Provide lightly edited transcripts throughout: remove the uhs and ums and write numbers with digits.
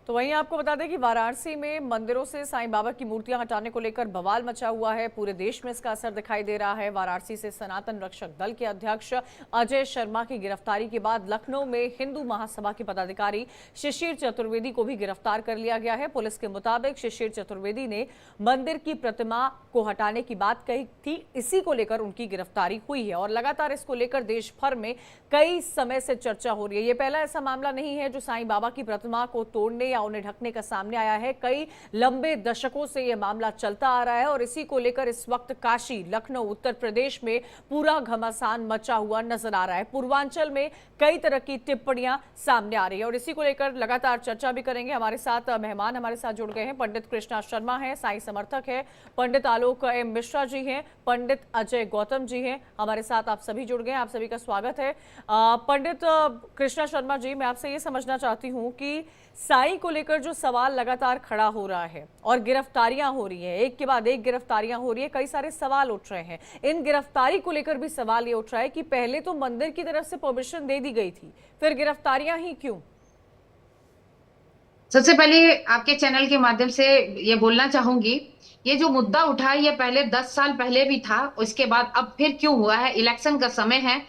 तो वहीं आपको बता दें कि वाराणसी में मंदिरों से साईं बाबा की मूर्तियां हटाने को लेकर बवाल मचा हुआ है। पूरे देश में इसका असर दिखाई दे रहा है। वाराणसी से सनातन रक्षक दल के अध्यक्ष अजय शर्मा की गिरफ्तारी के बाद लखनऊ में हिंदू महासभा के पदाधिकारी शिशिर चतुर्वेदी को भी गिरफ्तार कर लिया गया है। पुलिस के मुताबिक शिशिर चतुर्वेदी ने मंदिर की प्रतिमा को हटाने की बात कही थी, इसी को लेकर उनकी गिरफ्तारी हुई है और लगातार इसको लेकर देश भर में कई समय से चर्चा हो रही है। ये पहला ऐसा मामला नहीं है जो साईं बाबा की प्रतिमा को तोड़ने या उन्हें ढकने का सामने आया है। कई लंबे दशकों से यह मामला चलता आ रहा है और इसी को लेकर इस वक्त काशी, लखनऊ, उत्तर प्रदेश में पूरा घमासान मचा हुआ नजर आ रहा है। पूर्वांचल में कई तरह की टिप्पणियां सामने आ रही है और इसी को लेकर लगातार चर्चा भी करेंगे। हमारे साथ मेहमान हमारे साथ जुड़ गए हैं। पंडित कृष्णा शर्मा है, साईं समर्थक है, पंडित आलोक एम मिश्रा जी हैं, पंडित अजय गौतम जी हैं हमारे साथ। आप सभी जुड़ गए हैं, आप सभी का स्वागत है। पंडित कृष्णा शर्मा जी, मैं आपसे ये समझना चाहती हूँ कि साईं को लेकर जो सवाल लगातार खड़ा हो रहा है और गिरफ्तारियां हो रही हैं, एक के बाद एक गिरफ्तारियां हो रही है, कई सारे सवाल उठ रहे हैं। इन गिरफ्तारी को लेकर भी सवाल ये उठ रहा है कि पहले तो मंदिर की तरफ से परमिशन दे दी गई थी, फिर गिरफ्तारियां ही क्यों? सबसे पहले आपके चैनल के माध्यम से ये बोलना चाहूंगी, ये जो मुद्दा उठा है ये पहले 10 साल पहले भी था। उसके बाद अब फिर क्यों हुआ है? इलेक्शन का समय है।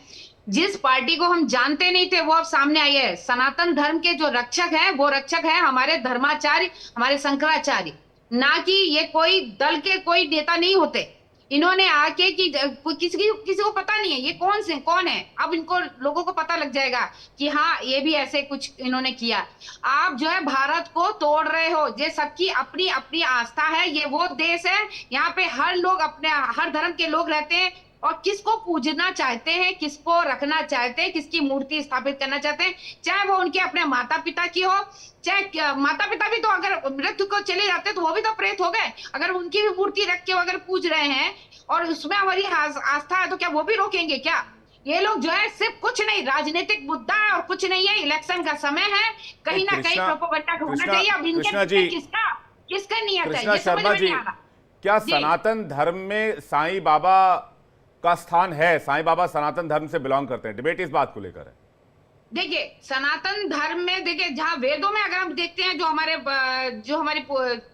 जिस पार्टी को हम जानते नहीं थे वो अब सामने आई है। सनातन धर्म के जो रक्षक हैं वो रक्षक है हमारे धर्माचार्य, हमारे शंकराचार्य, ना कि ये कोई दल के कोई नेता नहीं होते। इन्होंने आके कि किसी को पता नहीं है ये कौन है। अब इनको लोगों को पता लग जाएगा कि हाँ ये भी ऐसे कुछ इन्होंने किया। आप जो है भारत को तोड़ रहे हो। ये सबकी अपनी अपनी आस्था है। ये वो देश है यहाँ पे हर लोग अपने हर धर्म के लोग रहते हैं और किसको पूजना चाहते हैं, किसको रखना चाहते हैं, किसकी मूर्ति स्थापित करना चाहते हैं, चाहे वो उनके अपने माता पिता की हो। चाहे माता पिता भी तो अगर मृत्यु को चले जाते तो वो भी तो प्रेत हो गए। अगर उनकी भी मूर्ति रख के अगर पूज रहे हैं और उसमें हमारी आस्था है तो क्या वो भी रोकेंगे क्या? ये लोग जो है सिर्फ कुछ नहीं, राजनीतिक मुद्दा है और कुछ नहीं है। इलेक्शन का समय है, कहीं ना कहीं प्रोपेगेंडा होना चाहिए। अब इनके कृष्णा जी, किसका किसका नियत है कृष्णा ये समझ शर्मा में जी, नहीं आ रहा। क्या जी सनातन धर्म में साईं बाबा का स्थान है? साईं बाबा सनातन धर्म से बिलोंग करते हैं, डिबेट इस बात को लेकर है। देखिए, सनातन धर्म में देखिए जहाँ वेदों में अगर हम देखते हैं जो हमारी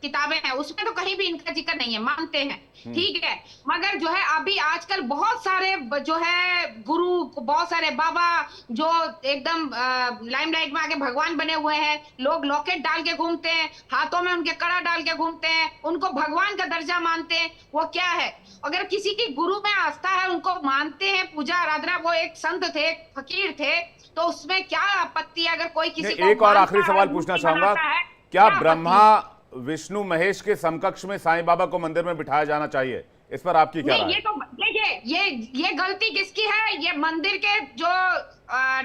किताबें हैं उसमें तो कहीं भी इनका जिक्र नहीं है, मानते हैं, ठीक है। मगर जो है अभी आजकल बहुत सारे जो है गुरु, बहुत सारे बाबा जो एकदम लाइमलाइट में आके भगवान बने हुए हैं। लोग लॉकेट डाल के घूमते हैं, हाथों में उनके कड़ा डाल के घूमते हैं, उनको भगवान का दर्जा मानते हैं। वो क्या है? अगर किसी की गुरु में आस्था है, उनको मानते हैं, पूजा आराधना, वो एक संत थे, एक फकीर थे, तो उसमें क्या आपत्ति है? अगर कोई किसी को एक और आखिरी मानता है, सवाल पूछना मूर्ति चाहूंगा, बनाता है, क्या क्या आपत्ति ब्रह्मा है? विष्णु महेश के समकक्ष में साईं बाबा को मंदिर में बिठाया जाना चाहिए? इस पर आपकी क्या नहीं, राय ये है? तो देखिए, ये गलती किसकी है? ये मंदिर के जो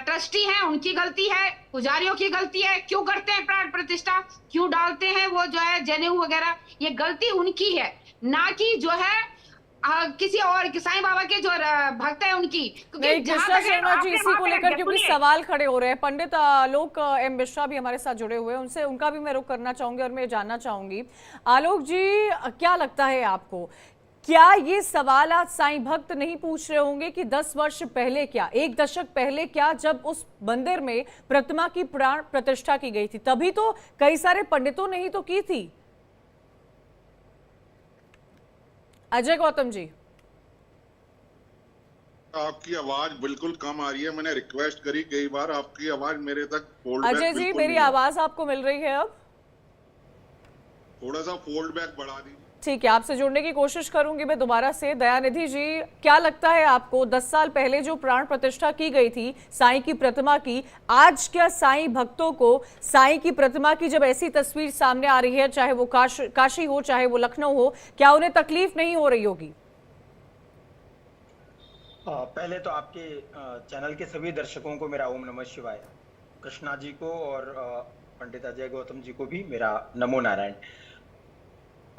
ट्रस्टी हैं उनकी गलती है, पुजारियों की गलती है। क्यों करते हैं प्राण प्रतिष्ठा, क्यों डालते हैं वो जो है जनेऊ वगैरह? ये गलती उनकी है, ना कि जो है किसी और साईं बाबा के जो भक्त है उनकी। नहीं, कृष्णा शर्मा जी, इसी को लेकर क्योंकि सवाल खड़े हो रहे हैं, पंडित आलोक एम मिश्रा भी हमारे साथ जुड़े हुए हैं, उनसे उनका भी मैं रुख करना चाहूंगी और मैं जानना चाहूंगी, आलोक जी, क्या लगता है आपको, क्या ये सवाल आज साईं भक्त नहीं पूछ रहे होंगे कि 10 वर्ष पहले क्या, एक दशक पहले क्या, जब उस मंदिर में प्रतिमा की प्राण प्रतिष्ठा की गई थी तभी तो कई सारे पंडितों ने ही तो की थी? अजय गौतम जी, आपकी आवाज बिल्कुल कम आ रही है। मैंने रिक्वेस्ट करी कई बार, आपकी आवाज मेरे तक फोल्ड अजय बैक जी, बिल्कुल मेरी नहीं है। आवाज आपको मिल रही है अब? थोड़ा सा फोल्ड बैक बढ़ा दीजिए। ठीक है, आपसे जुड़ने की कोशिश करूंगी मैं दोबारा से। दयानिधि जी, क्या लगता है आपको, 10 साल पहले जो प्राण प्रतिष्ठा की गई थी साईं की प्रतिमा की, आज क्या साईं भक्तों को साईं की प्रतिमा की जब ऐसी तस्वीर सामने आ रही है, चाहे वो काशी हो चाहे वो लखनऊ हो, क्या उन्हें तकलीफ नहीं हो रही होगी? पहले तो आपके चैनल के सभी दर्शकों को मेरा ओम नमः शिवाय, कृष्णा जी को और पंडित अजय गौतम जी को भी मेरा नमो नारायण।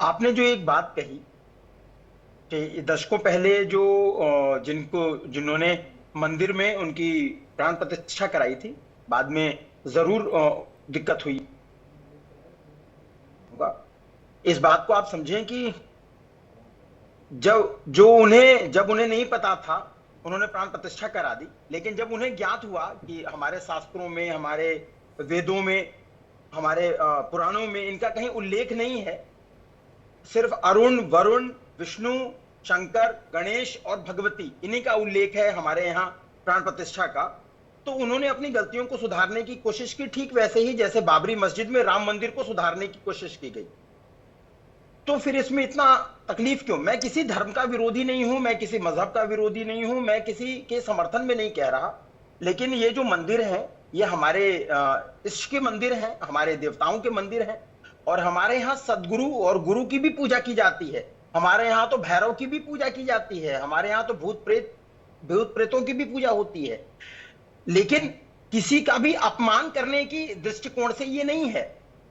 आपने जो एक बात कही कि दशकों पहले जो जिन्होंने मंदिर में उनकी प्राण प्रतिष्ठा कराई थी, बाद में जरूर दिक्कत हुई होगा। इस बात को आप समझें कि जब उन्हें नहीं पता था उन्होंने प्राण प्रतिष्ठा करा दी, लेकिन जब उन्हें ज्ञात हुआ कि हमारे शास्त्रों में, हमारे वेदों में हमारे पुराणों में इनका कहीं उल्लेख नहीं है। सिर्फ अरुण, वरुण, विष्णु, शंकर, गणेश और भगवती, इन्हीं का उल्लेख है हमारे यहाँ प्राण प्रतिष्ठा का। तो उन्होंने अपनी गलतियों को सुधारने की कोशिश की, ठीक वैसे ही जैसे बाबरी मस्जिद में राम मंदिर को सुधारने की कोशिश की गई। तो फिर इसमें इतना तकलीफ क्यों? मैं किसी धर्म का विरोधी नहीं हूं, मैं किसी मजहब का विरोधी नहीं हूं, मैं किसी के समर्थन में नहीं कह रहा, लेकिन ये जो मंदिर है ये हमारे इष्ट के मंदिर हैं, हमारे देवताओं के मंदिर हैं, और हमारे यहाँ सदगुरु और गुरु की भी पूजा की जाती है। हमारे यहाँ तो भैरव की भी पूजा की जाती है, हमारे यहाँ तो भूत प्रेतों की भी पूजा होती है। लेकिन किसी का भी अपमान करने की दृष्टिकोण से ये नहीं है।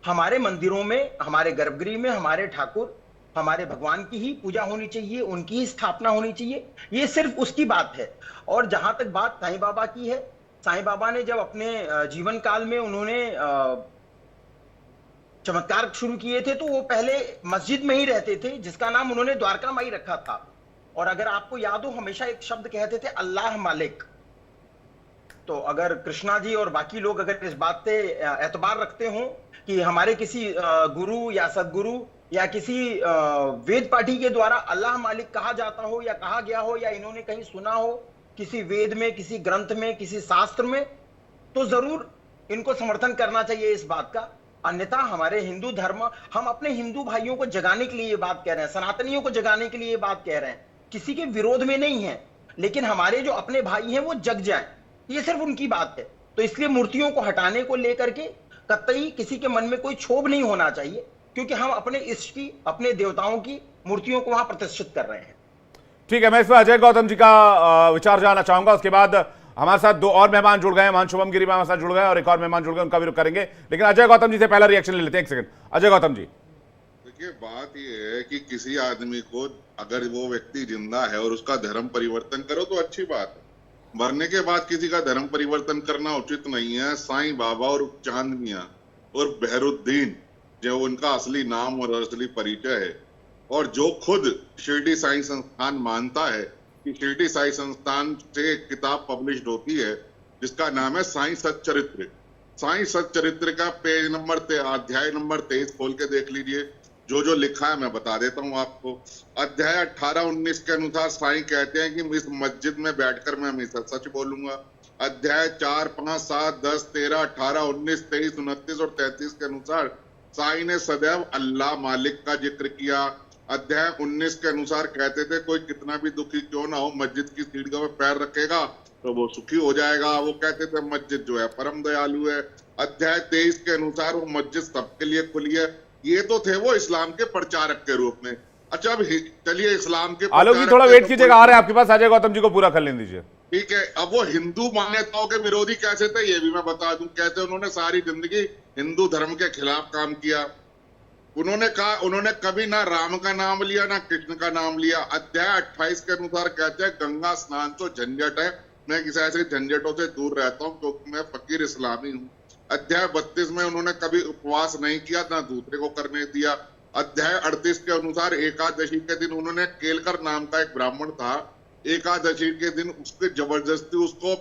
हमारे मंदिरों में, हमारे गर्भगृह में हमारे ठाकुर, हमारे भगवान की ही पूजा होनी चाहिए, उनकी ही स्थापना होनी चाहिए, ये सिर्फ उसकी बात है। और जहां तक बात साईं बाबा की है, साईं बाबा ने जब अपने जीवन काल में उन्होंने चमत्कार शुरू किए थे, तो वो पहले मस्जिद में ही रहते थे, जिसका नाम उन्होंने द्वारका माई रखा था। और अगर आपको याद हो, हमेशा एक शब्द कहते थे, अल्लाह मालिक। तो अगर कृष्णा जी और बाकी लोग अगर इस बात पे एतबार रखते हो कि हमारे किसी गुरु या सदगुरु या किसी वेद पाठी के द्वारा अल्लाह मालिक कहा जाता हो या कहा गया हो, या इन्होंने कहीं सुना हो किसी वेद में, किसी ग्रंथ में, किसी शास्त्र में, तो जरूर इनको समर्थन करना चाहिए इस बात का। अन्यथा हमारे हिंदू धर्म, हम अपने हिंदू भाइयों को जगाने के लिए ये बात कह रहे हैं, सनातनियों को जगाने के लिए ये बात कह रहे हैं, किसी के विरोध में नहीं है, लेकिन हमारे जो अपने भाई हैं वो जग जाएं, ये सिर्फ उनकी बात है। तो इसलिए मूर्तियों को हटाने को लेकर के कतई किसी के मन में कोई क्षोभ नहीं होना चाहिए, क्योंकि हम अपने इष्ट की, अपने देवताओं की मूर्तियों को वहां प्रतिष्ठित कर रहे हैं। ठीक है, मैं इसमें अजय गौतम जी का विचार जानना चाहूंगा। उसके बाद हमारे साथ दो और मेहमान जुड़ गए हैं, महान शुभम गिरी हमारे साथ जुड़ गए और एक और मेहमान जुड़ गए, उनका भी रुख करेंगे। लेकिन अजय गौतम जी से पहला रिएक्शन ले लेते हैं। एक सेकंड, अजय गौतम जी। देखिए, बात यह है कि किसी आदमी को अगर वो व्यक्ति जिंदा है और उसका धर्म परिवर्तन करो तो अच्छी बात है, मरने के बाद किसी का धर्म परिवर्तन करना उचित नहीं है। साईं बाबा और चांद मियां और बहरुद्दीन, जो उनका असली नाम और असली परिचय है, और जो खुद शिरडी साईं संस्थान मानता है कि शिरडी साईं संस्थान से एक किताब पब्लिश होती है जिसका नाम है साईं सच्चरित्र। साईं सच्चरित्र का पेज नंबर अध्याय नंबर 23 खोल के देख लीजिए। जो लिखा है मैं बता देता हूं आपको। अध्याय 18-19 के अनुसार साईं कहते हैं कि इस मस्जिद में बैठकर मैं हमेशा सच बोलूंगा। अध्याय 4, 5, 7, 10, 13, 18, 19, 23, 29 और 33 के अनुसार साईं ने सदैव अल्लाह मालिक का जिक्र किया। अध्याय 19 के अनुसार कहते थे कोई कितना भी दुखी क्यों ना हो, मस्जिद की सीढ़ियों में पैर रखेगा तो वो सुखी हो जाएगा। वो कहते थे मस्जिद जो है परम दयालु है। अध्याय 23 के अनुसार वो मस्जिद सबके लिए खुली है। ये तो थे वो इस्लाम के प्रचारक के रूप में। अच्छा, अब चलिए इस्लाम के आलोक जी थोड़ा वेट कीजिएगा, आ रहे हैं आपके पास। अजय गौतम जी को पूरा कर लेने दीजिए। ठीक है, अब वो हिंदू मान्यताओं के विरोधी कैसे थे ये भी मैं बता दूं। कैसे उन्होंने सारी जिंदगी हिंदू धर्म के खिलाफ काम किया। उन्होंने कहा, उन्होंने कभी ना राम का नाम लिया ना कृष्ण का नाम लिया। अध्याय 28 के अनुसार कहते हैं गंगा स्नान तो झंझट है, मैं किसी ऐसे झंझटों से दूर रहता हूँ क्योंकि मैं फकीर इस्लामी हूँ। अध्याय 32 में उन्होंने कभी उपवास नहीं किया, ना दूसरे को करने दिया। अध्याय 38 के अनुसार एकादशी के दिन उन्होंने केलकर नाम का एक ब्राह्मण था, एकादशी के दिन उसके जबरदस्ती उसको